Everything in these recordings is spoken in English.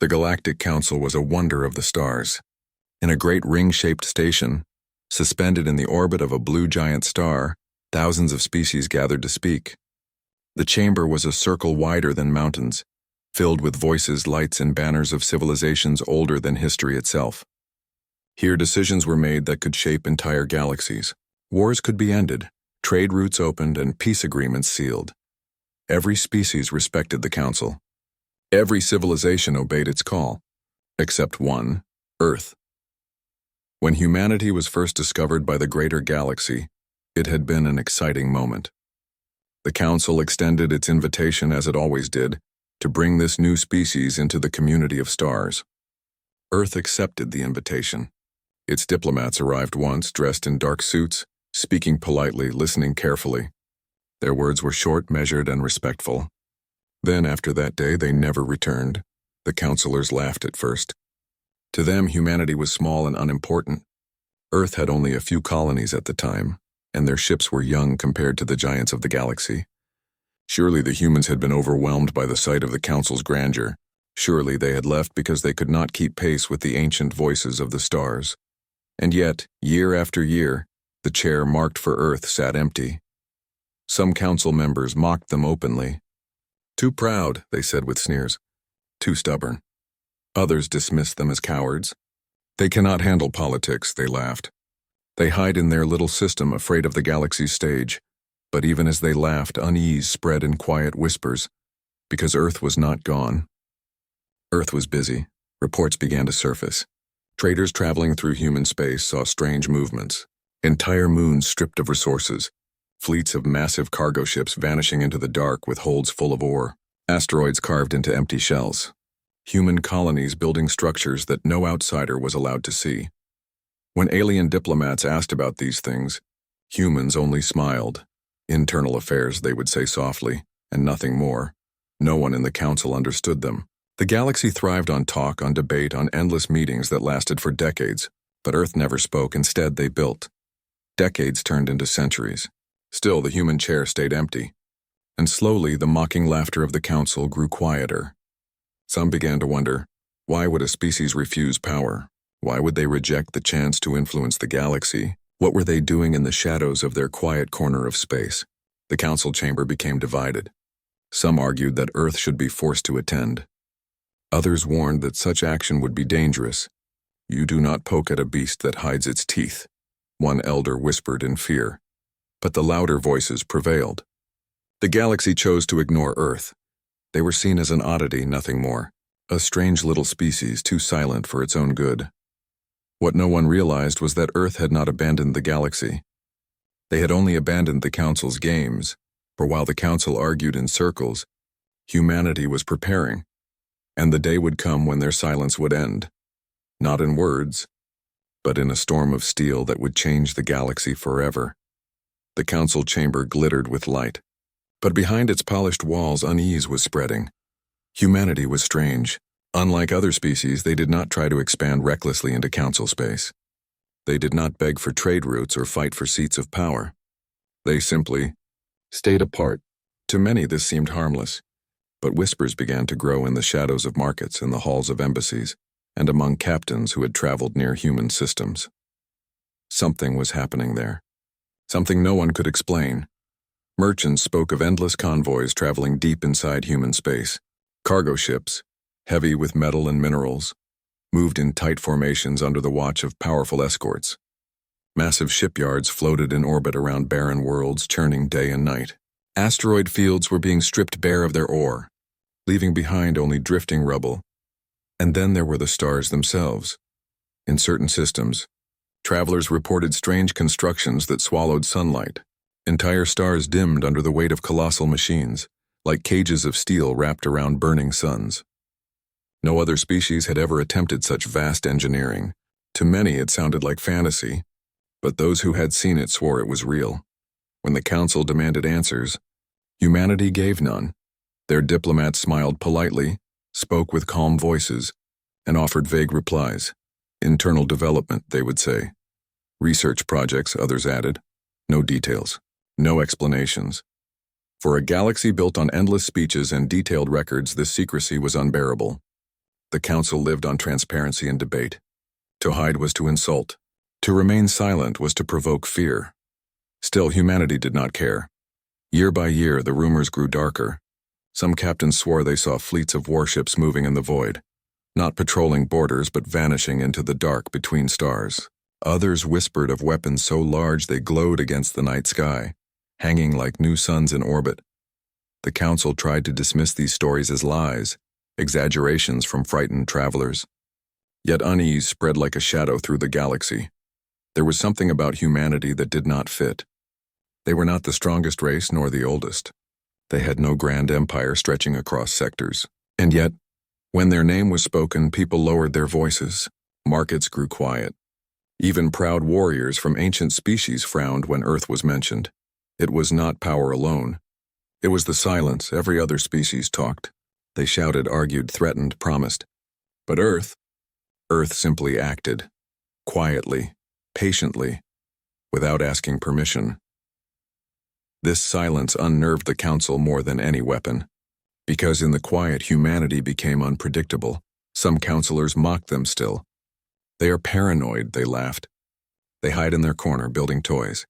The Galactic Council was a wonder of the stars. In a great ring-shaped station, suspended in the orbit of a blue giant star, thousands of species gathered to speak. The chamber was a circle wider than mountains, filled with voices, lights, and banners of civilizations older than history itself. Here decisions were made that could shape entire galaxies. Wars could be ended, trade routes opened, and peace agreements sealed. Every species respected the Council. Every civilization obeyed its call, except one, Earth. When humanity was first discovered by the greater galaxy, it had been an exciting moment. The Council extended its invitation, as it always did, to bring this new species into the community of stars. Earth accepted the invitation. Its diplomats arrived once, dressed in dark suits, speaking politely, listening carefully. Their words were short, measured, and respectful. Then, after that day, they never returned. The counselors laughed at first. To them, humanity was small and unimportant. Earth had only a few colonies at the time, and their ships were young compared to the giants of the galaxy. Surely the humans had been overwhelmed by the sight of the Council's grandeur. Surely they had left because they could not keep pace with the ancient voices of the stars. And yet, year after year, the chair marked for Earth sat empty. Some council members mocked them openly. Too proud, they said with sneers. Too stubborn. Others dismissed them as cowards. They cannot handle politics, they laughed. They hide in their little system, afraid of the galaxy's stage. But even as they laughed, unease spread in quiet whispers, because Earth was not gone. Earth was busy. Reports began to surface. Traders traveling through human space saw strange movements. Entire moons stripped of resources. Fleets of massive cargo ships vanishing into the dark with holds full of ore. Asteroids carved into empty shells. Human colonies building structures that no outsider was allowed to see. When alien diplomats asked about these things, humans only smiled. Internal affairs, they would say softly, and nothing more. No one in the Council understood them. The galaxy thrived on talk, on debate, on endless meetings that lasted for decades, but Earth never spoke. Instead, they built. Decades turned into centuries. Still, the human chair stayed empty. And slowly, the mocking laughter of the Council grew quieter. Some began to wonder, why would a species refuse power? Why would they reject the chance to influence the galaxy? What were they doing in the shadows of their quiet corner of space? The Council chamber became divided. Some argued that Earth should be forced to attend. Others warned that such action would be dangerous. You do not poke at a beast that hides its teeth, one elder whispered in fear. But the louder voices prevailed. The galaxy chose to ignore Earth. They were seen as an oddity, nothing more. A strange little species too silent for its own good. What no one realized was that Earth had not abandoned the galaxy. They had only abandoned the Council's games, for while the Council argued in circles, humanity was preparing, and the day would come when their silence would end. Not in words, but in a storm of steel that would change the galaxy forever. The Council chamber glittered with light, but behind its polished walls unease was spreading. Humanity was strange. Unlike other species, they did not try to expand recklessly into Council space. They did not beg for trade routes or fight for seats of power. They simply stayed apart. To many this seemed harmless, but whispers began to grow in the shadows of markets, in the halls of embassies, and among captains who had traveled near human systems. Something was happening there. Something no one could explain. Merchants spoke of endless convoys traveling deep inside human space. Cargo ships, heavy with metal and minerals, moved in tight formations under the watch of powerful escorts. Massive shipyards floated in orbit around barren worlds, churning day and night. Asteroid fields were being stripped bare of their ore, leaving behind only drifting rubble. And then there were the stars themselves. In certain systems, travelers reported strange constructions that swallowed sunlight. Entire stars dimmed under the weight of colossal machines, like cages of steel wrapped around burning suns. No other species had ever attempted such vast engineering. To many it sounded like fantasy, but those who had seen it swore it was real. When the Council demanded answers, humanity gave none. Their diplomats smiled politely, spoke with calm voices, and offered vague replies. Internal development, they would say. Research projects, others added. No details. No explanations. For a galaxy built on endless speeches and detailed records, this secrecy was unbearable. The council lived on transparency and debate. To hide was to insult. To remain silent was to provoke fear. Still, humanity did not care. Year by year, the rumors grew darker. Some captains swore they saw fleets of warships moving in the void, not patrolling borders but vanishing into the dark between stars. Others whispered of weapons so large they glowed against the night sky, hanging like new suns in orbit. The council tried to dismiss these stories as lies, exaggerations from frightened travelers. Yet unease spread like a shadow through the galaxy. There was something about humanity that did not fit. They were not the strongest race nor the oldest. They had no grand empire stretching across sectors. And yet, when their name was spoken, people lowered their voices. Markets grew quiet. Even proud warriors from ancient species frowned when Earth was mentioned. It was not power alone. It was the silence. Every other species talked. They shouted, argued, threatened, promised. But Earth simply acted. Quietly, patiently, without asking permission. This silence unnerved the council more than any weapon. Because in the quiet, humanity became unpredictable. Some counselors mocked them still. They are paranoid, they laughed. They hide in their corner, building toys.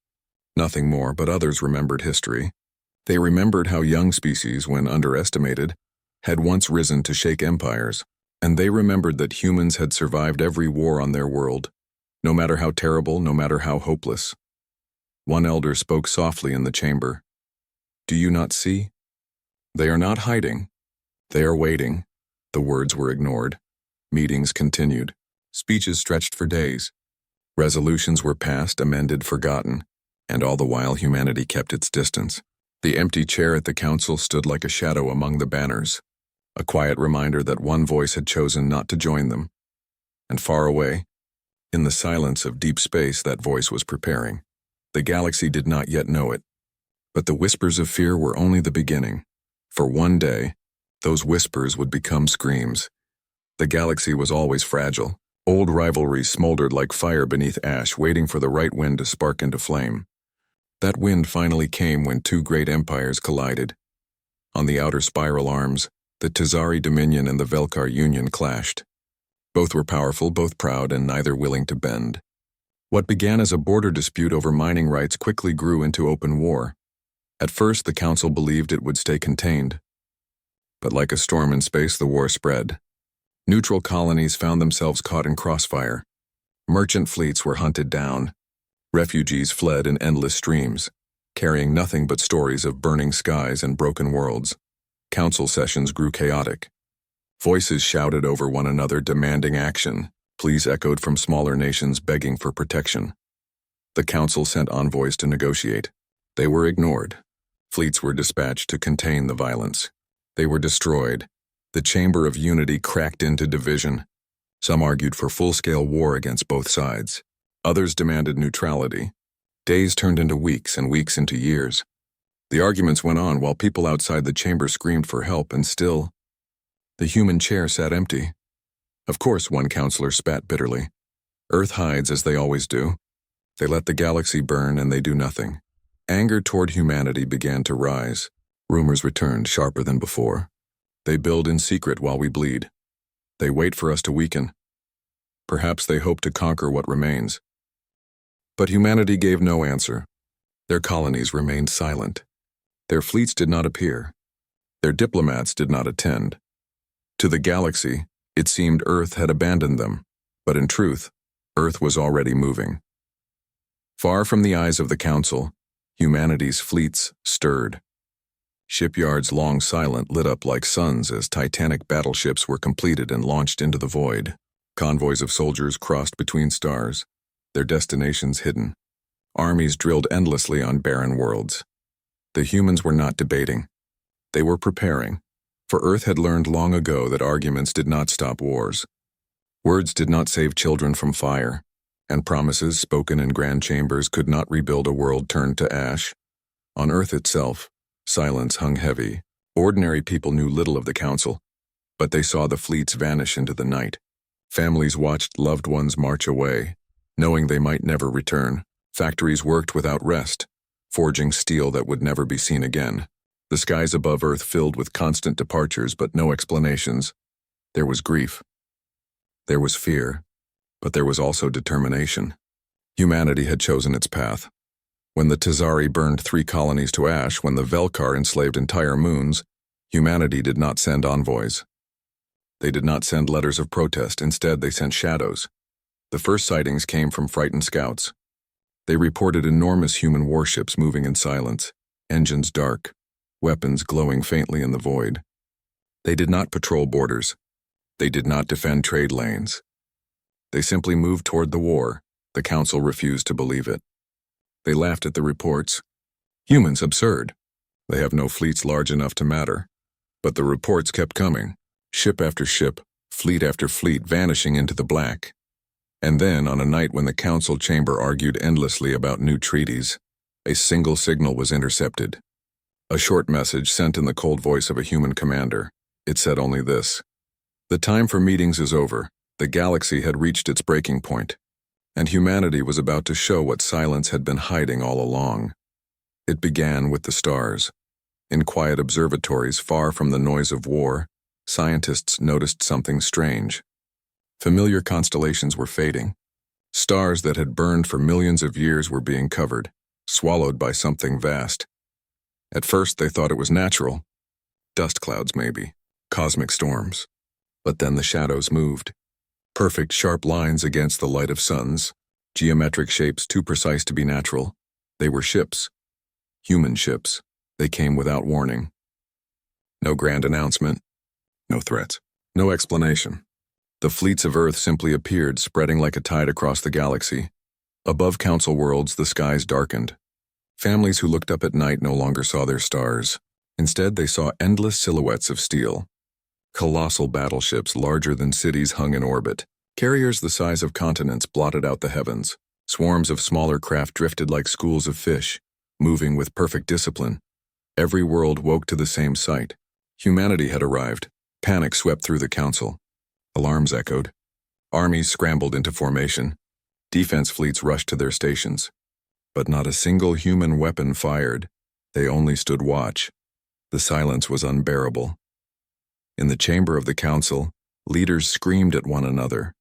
Nothing more, but others remembered history. They remembered how young species, when underestimated, had once risen to shake empires. And they remembered that humans had survived every war on their world, no matter how terrible, no matter how hopeless. One elder spoke softly in the chamber. Do you not see? They are not hiding. They are waiting. The words were ignored. Meetings continued. Speeches stretched for days. Resolutions were passed, amended, forgotten, and all the while humanity kept its distance. The empty chair at the council stood like a shadow among the banners, a quiet reminder that one voice had chosen not to join them. And far away, in the silence of deep space, that voice was preparing. The galaxy did not yet know it, but the whispers of fear were only the beginning. For one day, those whispers would become screams. The galaxy was always fragile. Old rivalries smoldered like fire beneath ash, waiting for the right wind to spark into flame. That wind finally came when two great empires collided. On the outer spiral arms, the Tazari Dominion and the Velkar Union clashed. Both were powerful, both proud, and neither willing to bend. What began as a border dispute over mining rights quickly grew into open war. At first, the council believed it would stay contained. But like a storm in space, the war spread. Neutral colonies found themselves caught in crossfire. Merchant fleets were hunted down. Refugees fled in endless streams, carrying nothing but stories of burning skies and broken worlds. Council sessions grew chaotic. Voices shouted over one another, demanding action. Pleas echoed from smaller nations begging for protection. The council sent envoys to negotiate. They were ignored. Fleets were dispatched to contain the violence. They were destroyed. The chamber of unity cracked into division. Some argued for full-scale war against both sides. Others demanded neutrality. Days turned into weeks and weeks into years. The arguments went on while people outside the chamber screamed for help, and still, the human chair sat empty. Of course, one counselor spat bitterly. Earth hides as they always do. They let the galaxy burn and they do nothing. Anger toward humanity began to rise. Rumors returned, sharper than before. They build in secret while we bleed. They wait for us to weaken. Perhaps they hope to conquer what remains. But humanity gave no answer. Their colonies remained silent. Their fleets did not appear. Their diplomats did not attend. To the galaxy, it seemed Earth had abandoned them, but in truth, Earth was already moving. Far from the eyes of the council, humanity's fleets stirred. Shipyards long silent lit up like suns as titanic battleships were completed and launched into the void. Convoys of soldiers crossed between stars, their destinations hidden. Armies drilled endlessly on barren worlds. The humans were not debating. They were preparing, for Earth had learned long ago that arguments did not stop wars. Words did not save children from fire, and promises spoken in grand chambers could not rebuild a world turned to ash. On Earth itself, silence hung heavy. Ordinary people knew little of the council, but they saw the fleets vanish into the night. Families watched loved ones march away, knowing they might never return. Factories worked without rest, forging steel that would never be seen again. The skies above Earth filled with constant departures but no explanations. There was grief, There was fear, but there was also determination. Humanity had chosen its path. When the Tazari burned 3 colonies to ash, when the Velkar enslaved entire moons, humanity did not send envoys. They did not send letters of protest. Instead, they sent shadows. The first sightings came from frightened scouts. They reported enormous human warships moving in silence, engines dark, weapons glowing faintly in the void. They did not patrol borders. They did not defend trade lanes. They simply moved toward the war. The council refused to believe it. They laughed at the reports. Humans, absurd. They have no fleets large enough to matter. But the reports kept coming, ship after ship, fleet after fleet vanishing into the black. And then, on a night when the council chamber argued endlessly about new treaties, a single signal was intercepted. A short message sent in the cold voice of a human commander. It said only this: "The time for meetings is over. The galaxy had reached its breaking point, and humanity was about to show what silence had been hiding all along." It began with the stars. In quiet observatories far from the noise of war, scientists noticed something strange. Familiar constellations were fading. Stars that had burned for millions of years were being covered, swallowed by something vast. At first they thought it was natural. Dust clouds maybe, cosmic storms. But then the shadows moved. Perfect sharp lines against the light of suns, geometric shapes too precise to be natural. They were ships. Human ships. They came without warning. No grand announcement. No threats. No explanation. The fleets of Earth simply appeared, spreading like a tide across the galaxy. Above council worlds, the skies darkened. Families who looked up at night no longer saw their stars. Instead, they saw endless silhouettes of steel. Colossal battleships larger than cities hung in orbit. Carriers the size of continents blotted out the heavens. Swarms of smaller craft drifted like schools of fish, moving with perfect discipline. Every world woke to the same sight. Humanity had arrived. Panic swept through the council. Alarms echoed. Armies scrambled into formation. Defense fleets rushed to their stations. But not a single human weapon fired. They only stood watch. The silence was unbearable. In the chamber of the council, leaders screamed at one another.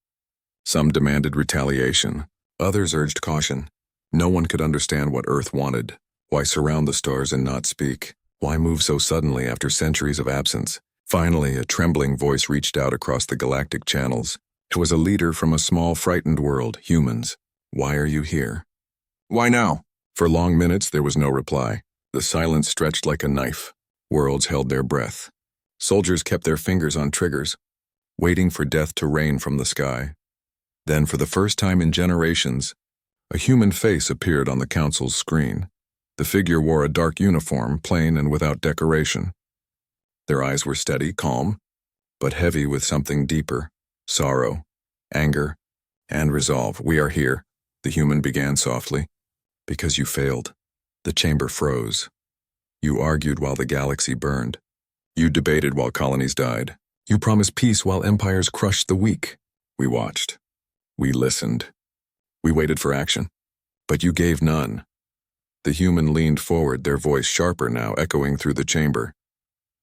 Some demanded retaliation. Others urged caution. No one could understand what Earth wanted. Why surround the stars and not speak? Why move so suddenly after centuries of absence? Finally, a trembling voice reached out across the galactic channels. It was a leader from a small, frightened world, humans. Why are you here? Why now? For long minutes, there was no reply. The silence stretched like a knife. Worlds held their breath. Soldiers kept their fingers on triggers, waiting for death to rain from the sky. Then, for the first time in generations, a human face appeared on the council's screen. The figure wore a dark uniform, plain and without decoration. Their eyes were steady, calm, but heavy with something deeper: sorrow, anger, and resolve. "We are here," the human began softly, "because you failed." The chamber froze. You argued while the galaxy burned. You debated while colonies died. You promised peace while empires crushed the weak. We watched. We listened. We waited for action. But you gave none. The human leaned forward, their voice sharper now, echoing through the chamber.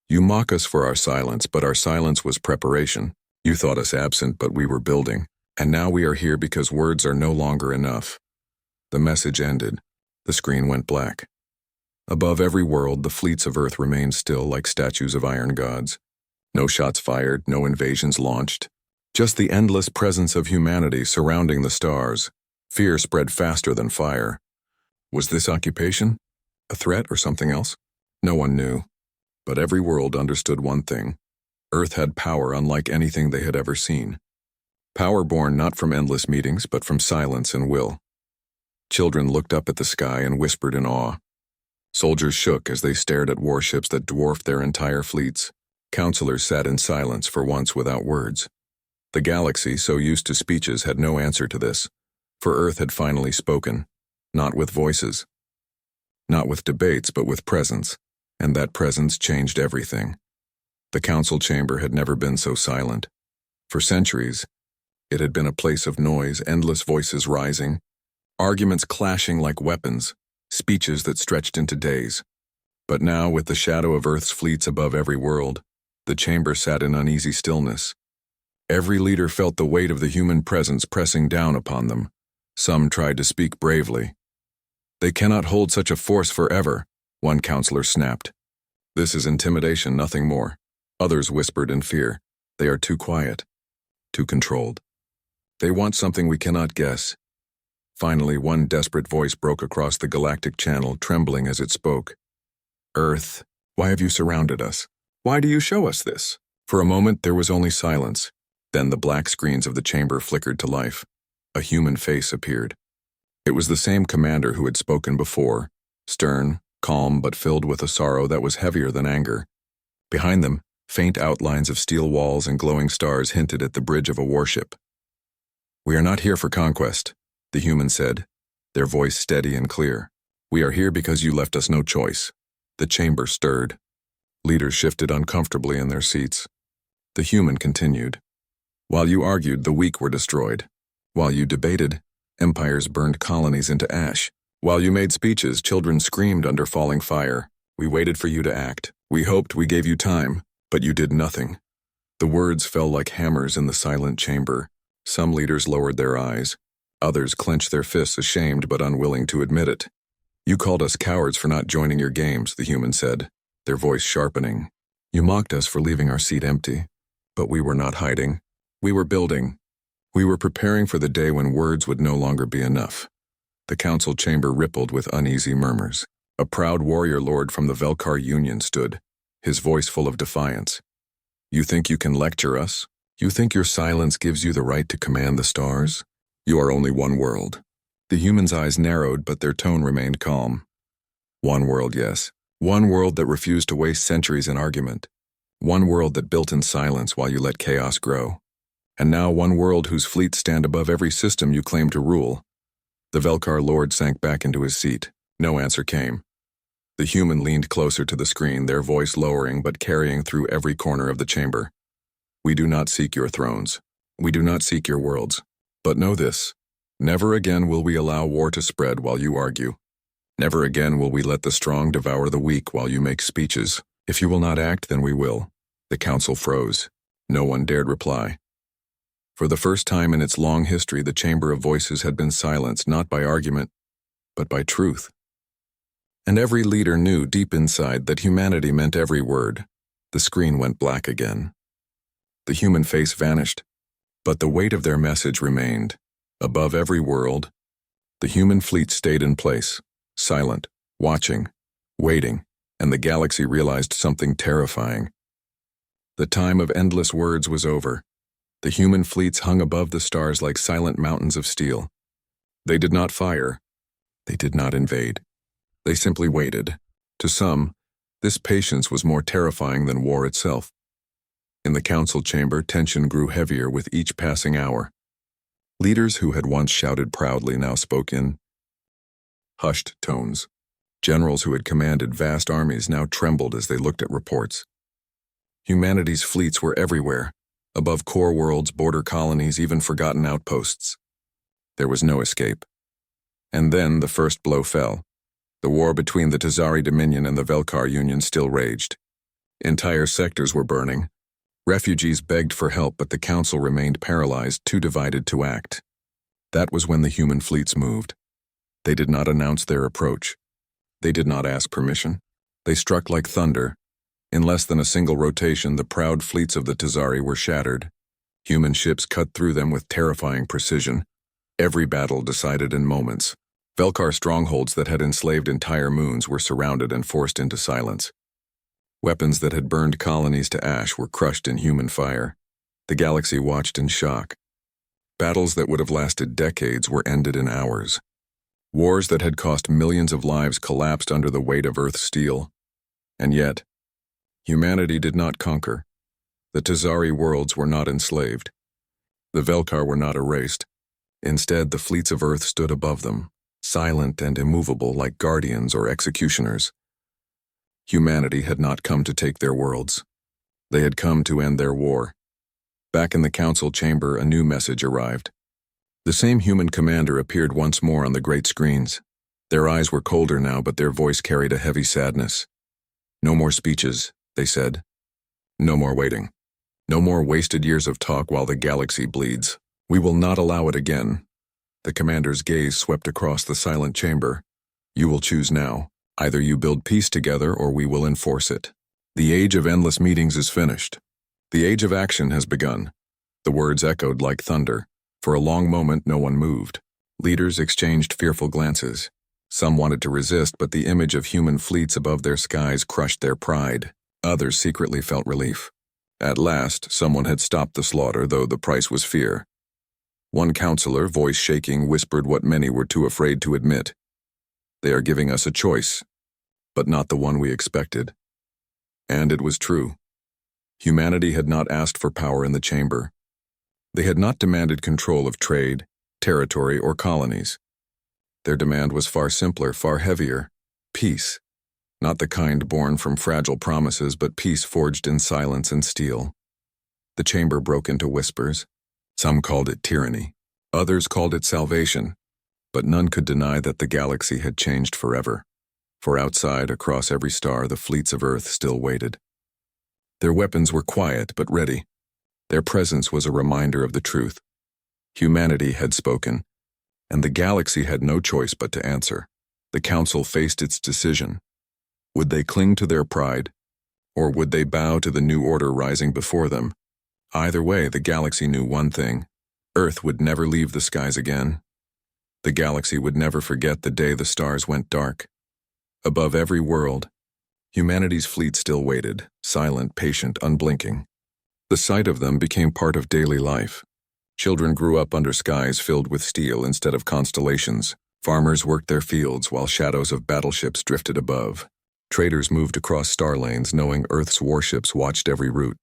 "You mock us for our silence, but our silence was preparation. You thought us absent, but we were building. And now we are here because words are no longer enough." The message ended. The screen went black. Above every world, the fleets of Earth remained still like statues of iron gods. No shots fired, no invasions launched. Just the endless presence of humanity surrounding the stars. Fear spread faster than fire. Was this occupation? A threat or something else? No one knew. But every world understood one thing. Earth had power unlike anything they had ever seen. Power born not from endless meetings, but from silence and will. Children looked up at the sky and whispered in awe. Soldiers shook as they stared at warships that dwarfed their entire fleets. Counselors sat in silence, for once without words. The galaxy, so used to speeches, had no answer to this, for Earth had finally spoken, not with voices, not with debates, but with presence, and that presence changed everything. The council chamber had never been so silent. For centuries, it had been a place of noise, endless voices rising, arguments clashing like weapons, speeches that stretched into days. But now, with the shadow of Earth's fleets above every world, the chamber sat in uneasy stillness. Every leader felt the weight of the human presence pressing down upon them. Some tried to speak bravely. "They cannot hold such a force forever," one counselor snapped. "This is intimidation, nothing more." Others whispered in fear. "They are too quiet, too controlled. They want something we cannot guess." Finally, one desperate voice broke across the galactic channel, trembling as it spoke. "Earth, why have you surrounded us? Why do you show us this?" For a moment, there was only silence. Then the black screens of the chamber flickered to life. A human face appeared. It was the same commander who had spoken before, stern, calm, but filled with a sorrow that was heavier than anger. Behind them, faint outlines of steel walls and glowing stars hinted at the bridge of a warship. "We are not here for conquest," the human said, their voice steady and clear. "We are here because you left us no choice." The chamber stirred. Leaders shifted uncomfortably in their seats. The human continued. "While you argued, the weak were destroyed. While you debated, empires burned colonies into ash. While you made speeches, children screamed under falling fire. We waited for you to act. We hoped, we gave you time, but you did nothing." The words fell like hammers in the silent chamber. Some leaders lowered their eyes. Others clenched their fists, ashamed but unwilling to admit it. "You called us cowards for not joining your games," the human said, their voice sharpening. "You mocked us for leaving our seat empty. But we were not hiding. We were building. We were preparing for the day when words would no longer be enough." The council chamber rippled with uneasy murmurs. A proud warrior lord from the Velkar Union stood, his voice full of defiance. "You think you can lecture us? You think your silence gives you the right to command the stars? You are only one world." The human's eyes narrowed, but their tone remained calm. "One world, yes. One world that refused to waste centuries in argument. One world that built in silence while you let chaos grow. And now one world whose fleets stand above every system you claim to rule." The Velkar lord sank back into his seat. No answer came. The human leaned closer to the screen, their voice lowering but carrying through every corner of the chamber. "We do not seek your thrones. We do not seek your worlds. But know this, never again will we allow war to spread while you argue. Never again will we let the strong devour the weak while you make speeches. If you will not act, then we will." The council froze. No one dared reply. For the first time in its long history, the chamber of voices had been silenced not by argument, but by truth. And every leader knew deep inside that humanity meant every word. The screen went black again. The human face vanished, but the weight of their message remained. Above every world, the human fleet stayed in place, silent, watching, waiting, and the galaxy realized something terrifying. The time of endless words was over. The human fleets hung above the stars like silent mountains of steel. They did not fire. They did not invade. They simply waited. To some, this patience was more terrifying than war itself. In the council chamber, tension grew heavier with each passing hour. Leaders who had once shouted proudly now spoke in hushed tones. Generals who had commanded vast armies now trembled as they looked at reports. Humanity's fleets were everywhere, above core worlds, border colonies, even forgotten outposts. There was no escape. And then the first blow fell. The war between the Tazari Dominion and the Velkar Union still raged. Entire sectors were burning. Refugees begged for help, but the council remained paralyzed, too divided to act. That was when the human fleets moved. They did not announce their approach. They did not ask permission. They struck like thunder. In less than a single rotation, the proud fleets of the Tazari were shattered. Human ships cut through them with terrifying precision. Every battle decided in moments. Velkar strongholds that had enslaved entire moons were surrounded and forced into silence. Weapons that had burned colonies to ash were crushed in human fire. The galaxy watched in shock. Battles that would have lasted decades were ended in hours. Wars that had cost millions of lives collapsed under the weight of Earth's steel. And yet, humanity did not conquer. The Tazari worlds were not enslaved. The Velkar were not erased. Instead, the fleets of Earth stood above them, silent and immovable like guardians or executioners. Humanity had not come to take their worlds. They had come to end their war. Back in the council chamber, a new message arrived. The same human commander appeared once more on the great screens. Their eyes were colder now, but their voice carried a heavy sadness. "No more speeches," they said. "No more waiting. No more wasted years of talk while the galaxy bleeds. We will not allow it again. The commander's gaze swept across the silent chamber. You will choose now. Either you build peace together or we will enforce it. The age of endless meetings is finished. The age of action has begun. The words echoed like thunder. For a long moment, no one moved. Leaders exchanged fearful glances. Some wanted to resist, but the image of human fleets above their skies crushed their pride. Others secretly felt relief. At last, someone had stopped the slaughter, though the price was fear. One counselor, voice shaking, whispered what many were too afraid to admit. They are giving us a choice, but not the one we expected. And it was true. Humanity had not asked for power in the chamber. They had not demanded control of trade, territory, or colonies. Their demand was far simpler, far heavier. Peace. Not the kind born from fragile promises, but peace forged in silence and steel. The chamber broke into whispers. Some called it tyranny. Others called it salvation. But none could deny that the galaxy had changed forever. For outside, across every star, the fleets of Earth still waited. Their weapons were quiet but ready. Their presence was a reminder of the truth. Humanity had spoken, and the galaxy had no choice but to answer. The Council faced its decision. Would they cling to their pride, or would they bow to the new order rising before them? Either way, the galaxy knew one thing. Earth would never leave the skies again. The galaxy would never forget the day the stars went dark. Above every world, humanity's fleet still waited, silent, patient, unblinking. The sight of them became part of daily life. Children grew up under skies filled with steel instead of constellations. Farmers worked their fields while shadows of battleships drifted above. Traders moved across star lanes knowing Earth's warships watched every route.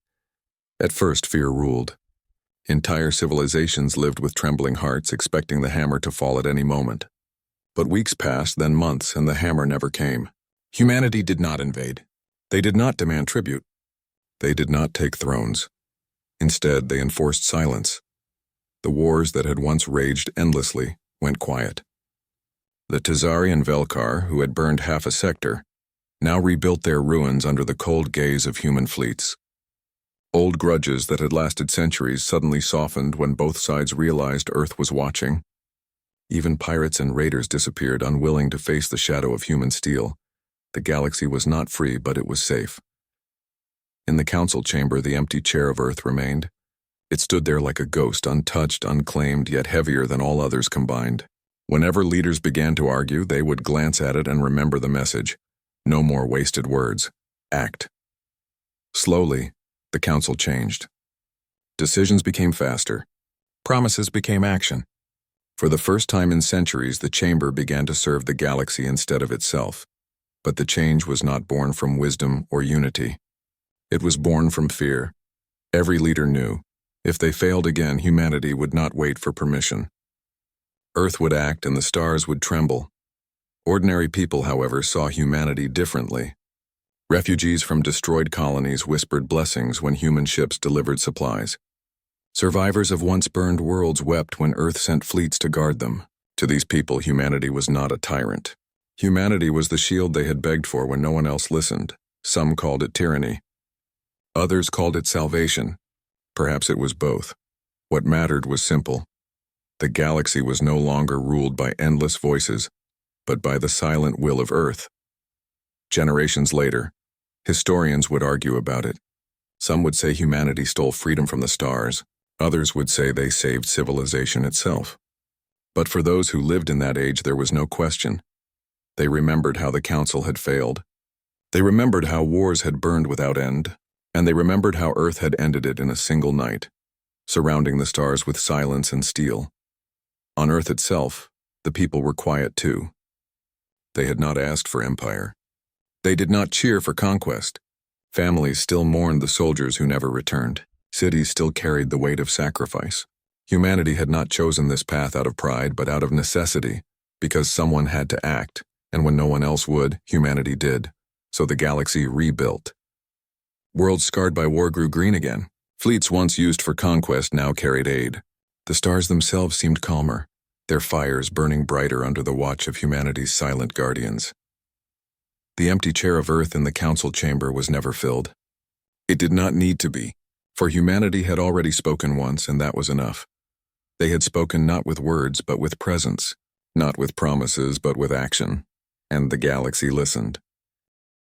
At first, fear ruled. Entire civilizations lived with trembling hearts, expecting the hammer to fall at any moment. But weeks passed, then months, and the hammer never came. Humanity did not invade. They did not demand tribute. They did not take thrones. Instead, they enforced silence. The wars that had once raged endlessly went quiet. The Tazari and Velkar, who had burned half a sector, now rebuilt their ruins under the cold gaze of human fleets. Old grudges that had lasted centuries suddenly softened when both sides realized Earth was watching. Even pirates and raiders disappeared, unwilling to face the shadow of human steel. The galaxy was not free, but it was safe. In the council chamber, the empty chair of Earth remained. It stood there like a ghost, untouched, unclaimed, yet heavier than all others combined. Whenever leaders began to argue, they would glance at it and remember the message. No more wasted words. Act. Slowly, the council changed. Decisions became faster. Promises became action. For the first time in centuries, the chamber began to serve the galaxy instead of itself. But the change was not born from wisdom or unity. It was born from fear. Every leader knew, if they failed again, humanity would not wait for permission. Earth would act and the stars would tremble. Ordinary people, however, saw humanity differently. Refugees from destroyed colonies whispered blessings when human ships delivered supplies. Survivors of once burned worlds wept when Earth sent fleets to guard them. To these people, humanity was not a tyrant. Humanity was the shield they had begged for when no one else listened. Some called it tyranny. Others called it salvation. Perhaps it was both. What mattered was simple. The galaxy was no longer ruled by endless voices, but by the silent will of Earth. Generations later, historians would argue about it. Some would say humanity stole freedom from the stars. Others would say they saved civilization itself. But for those who lived in that age, there was no question. They remembered how the council had failed. They remembered how wars had burned without end, and they remembered how Earth had ended it in a single night, surrounding the stars with silence and steel. On Earth itself, the people were quiet too. They had not asked for empire. They did not cheer for conquest. Families still mourned the soldiers who never returned. Cities still carried the weight of sacrifice. Humanity had not chosen this path out of pride, but out of necessity, because someone had to act, and when no one else would, humanity did. So the galaxy rebuilt. Worlds scarred by war grew green again. Fleets once used for conquest now carried aid. The stars themselves seemed calmer, their fires burning brighter under the watch of humanity's silent guardians. The empty chair of Earth in the council chamber was never filled. It did not need to be, For humanity had already spoken once, and that was enough. They had spoken not with words, but with presence, not with promises, but with action, and the galaxy listened.